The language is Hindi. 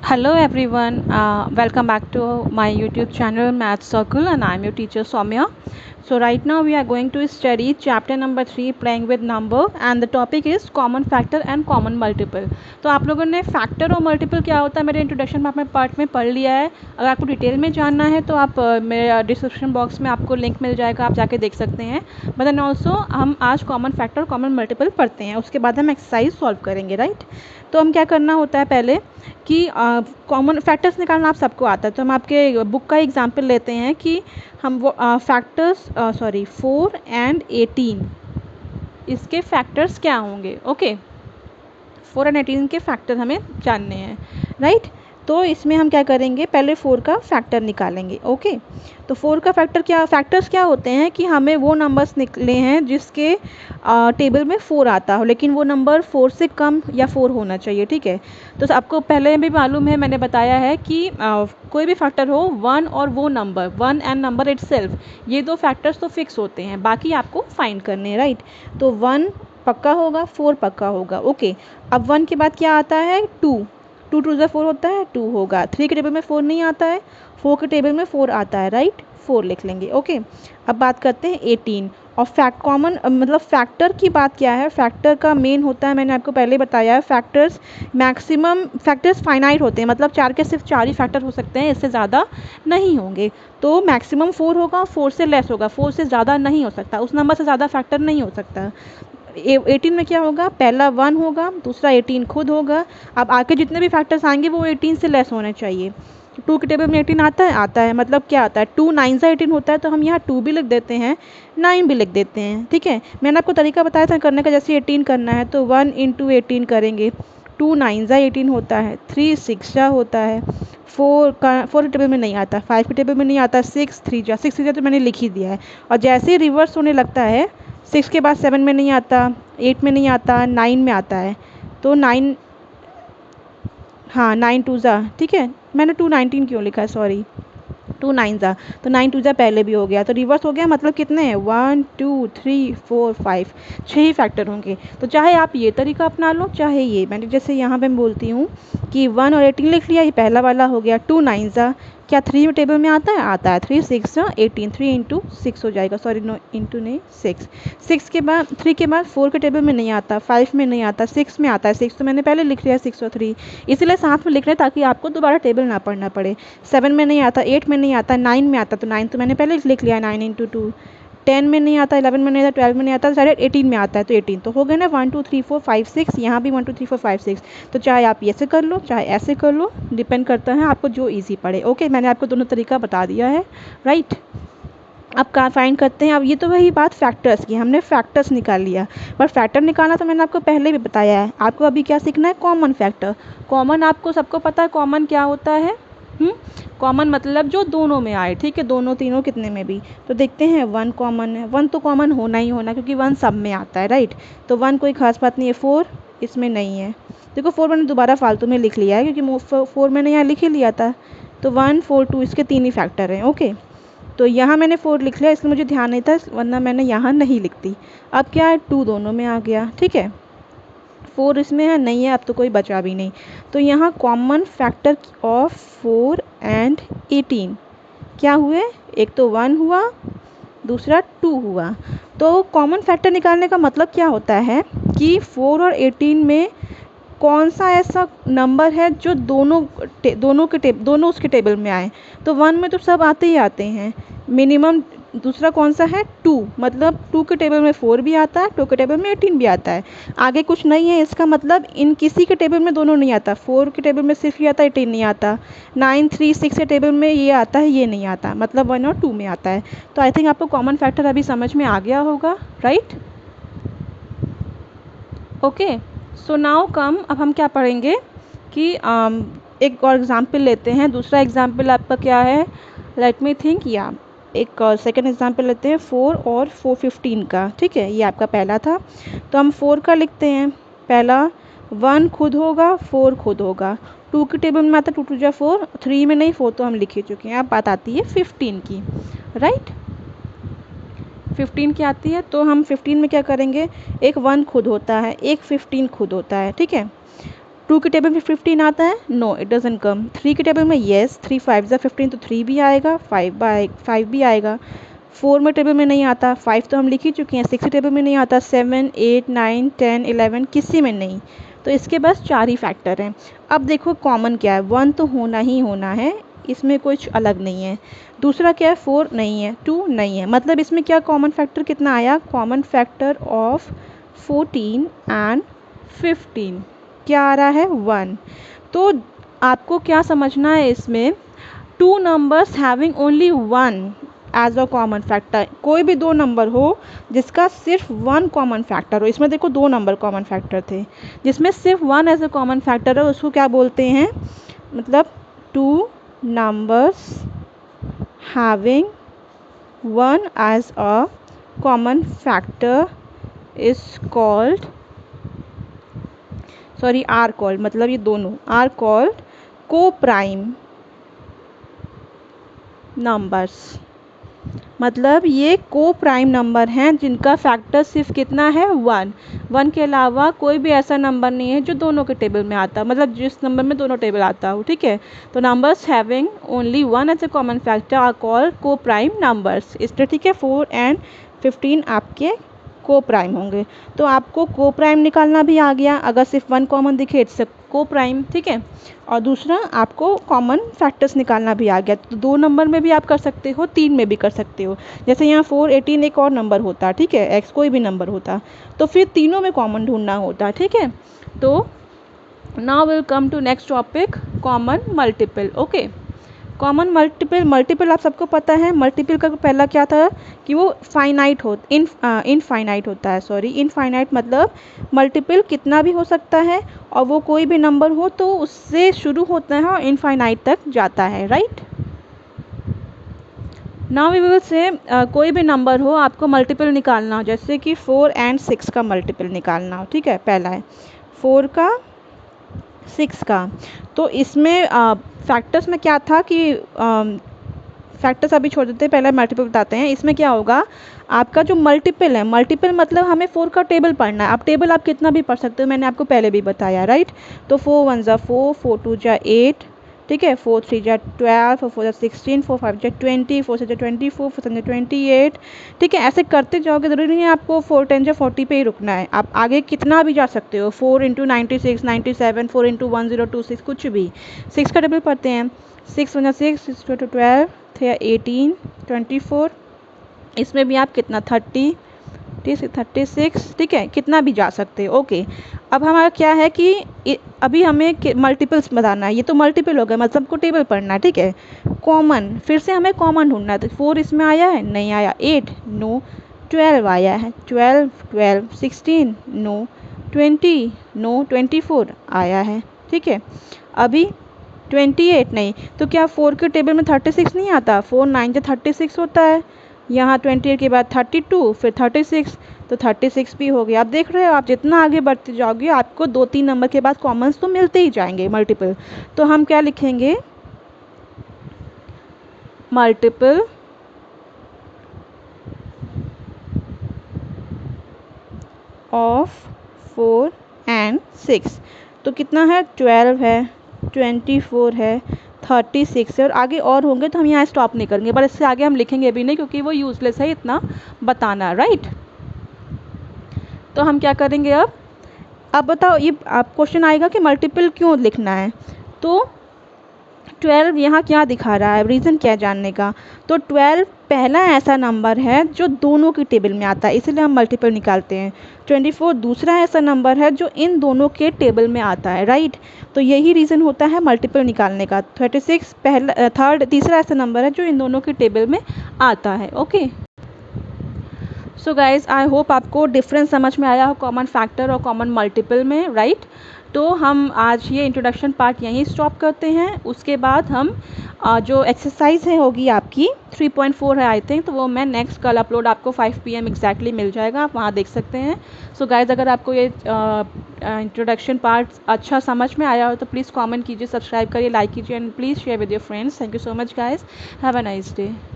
Hello everyone, welcome back to my YouTube channel Math Circle, and I'm your teacher Soumya. So right now we are going to study chapter number 3 playing with number, and the topic is common factor and common multiple. तो आप लोगों ने फैक्टर और मल्टीपल क्या होता है मेरे इंट्रोडक्शन में आपने पार्ट में पढ़ लिया है. अगर आपको डिटेल में जानना है तो आप मेरे डिस्क्रिप्शन बॉक्स में आपको लिंक मिल जाएगा, आप जाके देख सकते हैं. बट देन ऑल्सो हम आज कॉमन फैक्टर और कॉमन मल्टीपल पढ़ते हैं, उसके बाद हम एक्सरसाइज सॉल्व करेंगे. राइट, तो हम क्या करना होता है पहले कि कॉमन फैक्टर्स निकालना आप सबको आता है. तो हम आपके बुक का एग्जांपल लेते हैं कि हम वो फैक्टर्स 4 and 18 इसके फैक्टर्स क्या होंगे. ओके, 4 and 18 के फैक्टर हमें जानने हैं. राइट, तो इसमें हम क्या करेंगे, पहले 4 का फैक्टर निकालेंगे. ओके, तो 4 का फैक्टर्स क्या होते हैं कि हमें वो नंबर्स निकले हैं जिसके टेबल में 4 आता हो, लेकिन वो नंबर 4 से कम या 4 होना चाहिए. ठीक है, तो आपको पहले भी मालूम है, मैंने बताया है कि कोई भी फैक्टर हो 1 और वो नंबर 1 एंड नंबर इटसेल्फ, ये दो फैक्टर्स तो फिक्स होते हैं, बाकी आपको फाइंड करने हैं. राइट, तो 1 पक्का होगा, 4 पक्का होगा. ओके, अब 1 के बाद क्या आता है 2 2 2 ज़ा 4 होता है, 2 होगा. 3 के टेबल में 4 नहीं आता है, 4 के टेबल में 4 आता है. राइट, 4 लिख लेंगे. ओके, अब बात करते हैं 18 और कॉमन मतलब फैक्टर की बात क्या है. फैक्टर का मेन होता है, मैंने आपको पहले बताया है, फैक्टर्स मैक्सिमम फैक्टर्स फाइनाइट होते हैं, मतलब 4 के सिर्फ 4 ही फैक्टर हो सकते हैं, इससे ज़्यादा नहीं होंगे. तो मैक्सिमम 4 होगा, 4 से लेस होगा, 4 से ज़्यादा नहीं हो सकता, उस नंबर से ज़्यादा फैक्टर नहीं हो सकता. 18 में क्या होगा, पहला 1 होगा, दूसरा 18 खुद होगा. अब आके जितने भी फैक्टर्स आएंगे वो 18 से लेस होने चाहिए. 2 के टेबल में 18 आता है, मतलब क्या आता है 2 9 ज़ा 18 होता है, तो हम यहाँ 2 भी लिख देते हैं, 9 भी लिख देते हैं. ठीक है, मैंने आपको तरीका बताया था करने का, जैसे 18 करना है तो 1 × 18 करेंगे. 2 9 ज़ा 18 होता है, 3 6 ज़ा होता है, 4 के टेबल में नहीं आता, 5 के टेबल में नहीं आता, 6 3 ज़ा तो मैंने लिख ही दिया है. और जैसे ही रिवर्स होने लगता है, 6 के बाद 7 में नहीं आता, 8 में नहीं आता, 9 में आता है. तो 9, हाँ 9 2 ज़ा, ठीक है, मैंने 2 19 क्यों लिखा है, सॉरी, 2 9 ज़ा, तो 9 2 ज़ा पहले भी हो गया, तो रिवर्स हो गया. मतलब कितने हैं 1 2 3 4 5, 6 ही फैक्टर होंगे. तो चाहे आप ये तरीका अपना लो, चाहे ये, मैंने जैसे यहाँ पे मैं बोलती हूँ कि 1 और 18 लिख लिया, ये पहला वाला हो गया. 2 9 ज़ा क्या 3 टेबल में आता है, 3 6 ज़ा 18, 3 × 6 हो जाएगा, सॉरी नो इंटू नहीं 6. 6 के बाद 3 के बाद 4 के टेबल में नहीं आता, 5 में नहीं आता, 6 में आता है. 6 तो मैंने पहले लिख लिया 6 और 3, इसलिए साथ में लिख रहे हैं ताकि आपको दोबारा टेबल ना पढ़ना पड़े. 7 में नहीं आता, 8 में नहीं आता, 9 में आता, तो 9 तो मैंने पहले लिख लिया 9 × 2. 10 में नहीं आता, 11 में नहीं आता, 12 में नहीं आता, सारे 18 में आता है, तो 18 तो हो गए ना. 1 2 3 4 5 6, यहाँ भी 1 2 3 4 5 6. तो चाहे आप ऐसे कर लो, चाहे ऐसे कर लो, डिपेंड करता है आपको जो इजी पड़े. ओके, मैंने आपको दोनों तरीका बता दिया है. राइट, अब कहाँ फाइंड करते हैं. अब ये तो वही बात फैक्टर्स की, हमने फैक्टर्स निकाल लिया, पर फैक्टर निकालना तो मैंने आपको पहले भी बताया है. आपको अभी क्या सीखना है, कॉमन फैक्टर. कॉमन आपको सबको पता है कॉमन क्या होता है. कॉमन मतलब जो दोनों में आए. ठीक है, दोनों तीनों कितने में भी. तो देखते हैं 1 कॉमन है, 1 तो कॉमन होना ही होना, क्योंकि 1 सब में आता है. राइट, तो 1 कोई खास बात नहीं है. 4 इसमें नहीं है, देखो 4 मैंने दोबारा फालतू में लिख लिया है, क्योंकि 4 मैंने यहाँ लिख ही लिया था. तो 1 4 2 इसके 3 ही फैक्टर हैं. ओके, तो यहाँ मैंने 4 लिख लिया, इसलिए मुझे ध्यान नहीं था, वरना मैंने यहाँ नहीं लिखती. अब क्या है, 2 दोनों में आ गया. ठीक है, 4 इसमें है नहीं है, अब तो कोई बचा भी नहीं. तो यहाँ कॉमन फैक्टर ऑफ 4 and 18 क्या हुए, एक तो 1 हुआ, दूसरा 2 हुआ. तो कॉमन फैक्टर निकालने का मतलब क्या होता है कि 4 और 18 में कौन सा ऐसा नंबर है जो दोनों उसके टेबल में आए. तो 1 में तो सब आते ही आते हैं मिनिमम. दूसरा कौन सा है 2, मतलब 2 के टेबल में 4 भी आता है, 2 के टेबल में 18 भी आता है. आगे कुछ नहीं है, इसका मतलब इन किसी के टेबल में दोनों नहीं आता. 4 के टेबल में सिर्फ ये आता है, 18 नहीं आता. 9 3 6 के टेबल में ये आता है, ये नहीं आता, मतलब 1 और 2 में आता है. तो आई थिंक आपको कॉमन फैक्टर अभी समझ में आ गया होगा. Right, okay, so now come, अब हम क्या पढ़ेंगे कि एक और एग्जाम्पल लेते हैं. दूसरा एग्जाम्पल आपका क्या है, लेट मी थिंक, या एक सेकंड एग्जाम्पल लेते हैं 4 और 415 का. ठीक है, ये आपका पहला था, तो हम 4 का लिखते हैं. पहला 1 खुद होगा, 4 खुद होगा. 2 के टेबल में आता है 2 2 ज़ा 4, 3 में नहीं, 4 तो हम लिख ही चुके हैं. अब बात आती है 15 की. राइट, 15 की आती है, तो हम 15 में क्या करेंगे, एक 1 खुद होता है, एक 15 खुद होता है. ठीक है, 2 के टेबल में 15 आता है? No, it doesn't come. 3 के टेबल में येस, 3 5 ज़ा 15 तो 3 भी आएगा, 5 भी आएगा। 4 में टेबल में नहीं आता, 5 तो हम लिख ही चुके हैं। 6 के टेबल में नहीं आता, 7 8 9 10 11 किसी में नहीं। तो इसके बस 4 ही फैक्टर हैं। अब देखो कॉमन क्या है, 1 तो होना ही होना है, इसमें कुछ अलग नहीं है। दूसरा क्या है, 4 नहीं है, 2 नहीं है, मतलब इसमें क्या कॉमन फैक्टर कितना आया, कॉमन फैक्टर ऑफ 14 एंड 15 क्या आ रहा है, 1। तो आपको क्या समझना है इसमें, 2 numbers having only 1 as a common factor, कोई भी 2 नंबर हो जिसका सिर्फ 1 कॉमन फैक्टर हो। इसमें देखो 2 नंबर कॉमन फैक्टर थे, जिसमें सिर्फ 1 एज अ कॉमन फैक्टर है, उसको क्या बोलते हैं, मतलब 2 numbers having 1 as a common factor is called, sorry are called, मतलब ये दोनों are called co-prime numbers, मतलब ये को प्राइम नंबर हैं जिनका फैक्टर सिर्फ कितना है, 1 के अलावा कोई भी ऐसा नंबर नहीं है जो दोनों के टेबल में आता, मतलब जिस नंबर में दोनों टेबल आता हो, ठीक है। तो numbers having only 1 as a common factor are called को प्राइम नंबर्स, इसलिए ठीक है 4 एंड 15 आपके को प्राइम होंगे। तो आपको को प्राइम निकालना भी आ गया, अगर सिर्फ 1 कॉमन दिखे इट्स को प्राइम, ठीक है। और दूसरा आपको कॉमन फैक्टर्स निकालना भी आ गया, तो 2 नंबर में भी आप कर सकते हो, 3 में भी कर सकते हो। जैसे यहाँ 4 18 एक और नंबर होता, ठीक है, एक्स कोई भी नंबर होता, तो फिर तीनों में कॉमन ढूंढना होता, ठीक है। तो now will come to next topic, common multiple. Okay, common multiple आप सबको पता है, मल्टीपल का पहला क्या था कि वो फाइनाइट हो इनफाइनाइट होता है, सॉरी इनफाइनाइट, मतलब मल्टीपल कितना भी हो सकता है और वो कोई भी नंबर हो तो उससे शुरू होता है और इनफाइनाइट तक जाता है, right. Now we will say कोई भी नंबर हो आपको मल्टीपल निकालना हो, जैसे कि 4 एंड 6 का मल्टीपल निकालना हो, ठीक है। पहला है 4 का 6 का, तो इसमें फैक्टर्स में क्या था कि फैक्टर्स अभी छोड़ देते हैं, पहले मल्टीपल बताते हैं। इसमें क्या होगा, आपका जो मल्टीपल है, मल्टीपल मतलब हमें 4 का टेबल पढ़ना है। अब टेबल आप कितना भी पढ़ सकते हो, मैंने आपको पहले भी बताया, राइट। तो 4 1 ज़ा 4, 4 2 ज़ा 8, ठीक है, 4 3 ज़ा 12, 4 4 ज़ा 16, 4 5 ज़ा 20, 4 6 ज़ा 24, 4 7 ज़ा 28, ठीक है। ऐसे करते जाओगे, ज़रूरी नहीं है आपको 4 10 ज़ा 40 पे ही रुकना है, आप आगे कितना भी जा सकते हो, 4 इंटू 96 97, 4 इंटू 1026, कुछ भी। 6 का टेबल पढ़ते हैं, 6 1 ज़ा 6, 6 2 12, 18 24, इसमें भी आप कितना 30 36, ठीक है, कितना भी जा सकते हो। ओके, अब हमारा क्या है कि अभी हमें मल्टीपल्स बताना है, ये तो मल्टीपल हो गया, मतलब को टेबल पढ़ना है, ठीक है। कॉमन, फिर से हमें कॉमन ढूंढना है, तो 4 इसमें आया है, नहीं आया। 8 नो, 12 आया है, 12 16 नो, 20 नो, 24 आया है, ठीक है। अभी 28 नहीं, तो क्या 4 के टेबल में 36 नहीं आता, 4 9 जो 36 होता है, यहाँ 28 के बाद 32, फिर 36, तो 36 भी हो गया। आप देख रहे हो, आप जितना आगे बढ़ते जाओगे आपको 2-3 नंबर के बाद कॉमन्स तो मिलते ही जाएंगे मल्टीपल। तो हम क्या लिखेंगे, मल्टीपल ऑफ 4 एंड 6, तो कितना है, 12 है, 24 है, 36 है, और आगे और होंगे तो हम यहाँ स्टॉप नहीं करेंगे, पर इससे आगे हम लिखेंगे भी नहीं क्योंकि वो यूजलेस है इतना बताना, राइट। तो हम क्या करेंगे अब बताओ, ये आप क्वेश्चन आएगा कि मल्टीपल क्यों लिखना है, तो 12 यहाँ क्या दिखा रहा है, रीज़न क्या है जानने का। तो 12 पहला ऐसा नंबर है जो दोनों की टेबल में आता है, इसलिए हम मल्टीपल निकालते हैं। 24 दूसरा ऐसा नंबर है जो इन दोनों के टेबल में आता है, राइट। तो यही रीज़न होता है मल्टीपल निकालने का। 36 पहला तीसरा ऐसा नंबर है जो इन दोनों के टेबल में आता है। Okay, so guys I hope आपको डिफरेंस समझ में आया हो कॉमन फैक्टर और कॉमन मल्टीपल में, राइट। तो हम आज ये इंट्रोडक्शन पार्ट यहीं स्टॉप करते हैं, उसके बाद हम जो एक्सरसाइज है होगी आपकी 3.4 है आई थिंक, तो वो मैं नेक्स्ट कल अपलोड आपको 5 PM एग्जैक्टली मिल जाएगा, आप वहाँ देख सकते हैं। सो गाइज अगर आपको ये इंट्रोडक्शन पार्ट अच्छा समझ में आया हो तो प्लीज़ कमेंट कीजिए, सब्सक्राइब करिए, लाइक कीजिए and please share with your friends. Thank you so much guys, have a nice day.